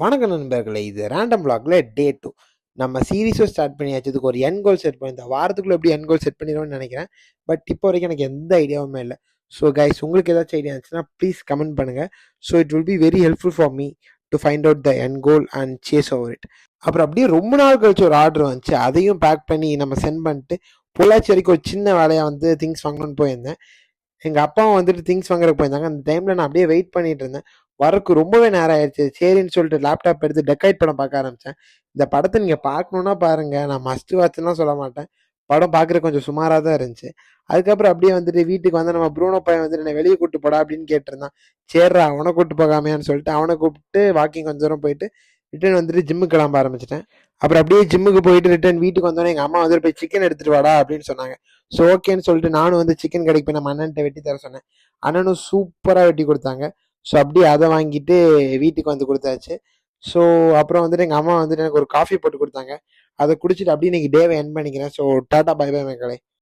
வணக்கம் நண்பர்களே, இது ரேண்டம் பிளாக்ல டே 2. நம்ம சீரிஸும் ஸ்டார்ட் பண்ணியாச்சு. இதுக்கு ஒரு என் கோல் செட் பண்ணியிருந்தோம். வாரத்துக்குள்ள எப்படி என் கோல் செட் பண்ணிடுவோம்னு நினைக்கிறேன். பட் இப்போ வரைக்கும் எனக்கு எந்த ஐடியாவுமே இல்லை. ஸோ கைஸ், உங்களுக்கு ஏதாச்சும் ஐடியா இருந்துச்சுன்னா ப்ளீஸ் கமெண்ட் பண்ணுங்க. So it will be very helpful for me to find out the end goal and chase over it. அப்புறம் அப்படியே ரொம்ப நாள் கழிச்சு ஒரு ஆர்டர் வந்துச்சு. அதையும் பேக் பண்ணி நம்ம சென்ட் பண்ணிட்டு பொள்ளாச்சி வரைக்கும் ஒரு சின்ன வேலையாக வந்து திங்ஸ் வாங்கணும்னு போயிருந்தேன். எங்கள் அப்பாவும் வந்துட்டு திங்ஸ் வாங்குறதுக்கு போயிருந்தாங்க. அந்த டைமில் நான் அப்படியே வெயிட் பண்ணிட்டு இருந்தேன். வரக்கு ரொம்பவே நேரம் ஆயிடுச்சு. சரின்னு சொல்லிட்டு லேப்டாப் எடுத்து டெக்காய்ட் படம் பார்க்க ஆரம்பித்தேன். இந்த படத்தை நீங்கள் பார்க்கணுன்னா பாருங்கள். நான் மஸ்ட் வாட்ச்லாம் சொல்ல மாட்டேன். படம் பார்க்குறது கொஞ்சம் சுமாராக தான் இருந்துச்சு. அதுக்கப்புறம் அப்படியே வந்துட்டு வீட்டுக்கு வந்து நம்ம ப்ரூனோ பையன் வந்துட்டு என்னை வெளியே கூப்பிட்டு போடா அப்படின்னு கேட்டிருந்தான். சரிடா அவனை கூப்பிட்டு போகாமையான்னு சொல்லிட்டு அவனை கூப்பிட்டு வாக்கிங் கொஞ்சம் தூரம் போயிட்டு ரிட்டர்ன் வந்துட்டு ஜிம்முக்கு கிளம்ப ஆரம்பிச்சிட்டேன். அப்புறம் அப்படியே ஜிம்முக்கு போயிட்டு ரிட்டர்ன் வீட்டுக்கு வந்தோடனே எங்கள் அம்மா வந்துட்டு போய் சிக்கன் எடுத்துட்டு வாடா அப்படின்னு சொன்னாங்க. ஸோ ஓகேன்னு சொல்லிட்டு நானும் வந்து சிக்கன் கடைக்கு போய் நம்ம அண்ணன்ட்ட வெட்டி தர சொன்னேன். அண்ணனும் சூப்பராக வெட்டி கொடுத்தாங்க. ஸோ அப்படியே அதை வாங்கிட்டு வீட்டுக்கு வந்து கொடுத்தாச்சு. ஸோ அப்புறம் வந்துட்டு எங்கள் அம்மா வந்துட்டு எனக்கு ஒரு காஃபி போட்டு கொடுத்தாங்க. அதை குடிச்சிட்டு அப்படியே இன்னைக்கு டேவை என் பண்ணிக்கிறேன். ஸோ டாட்டா பை பை மக்களே.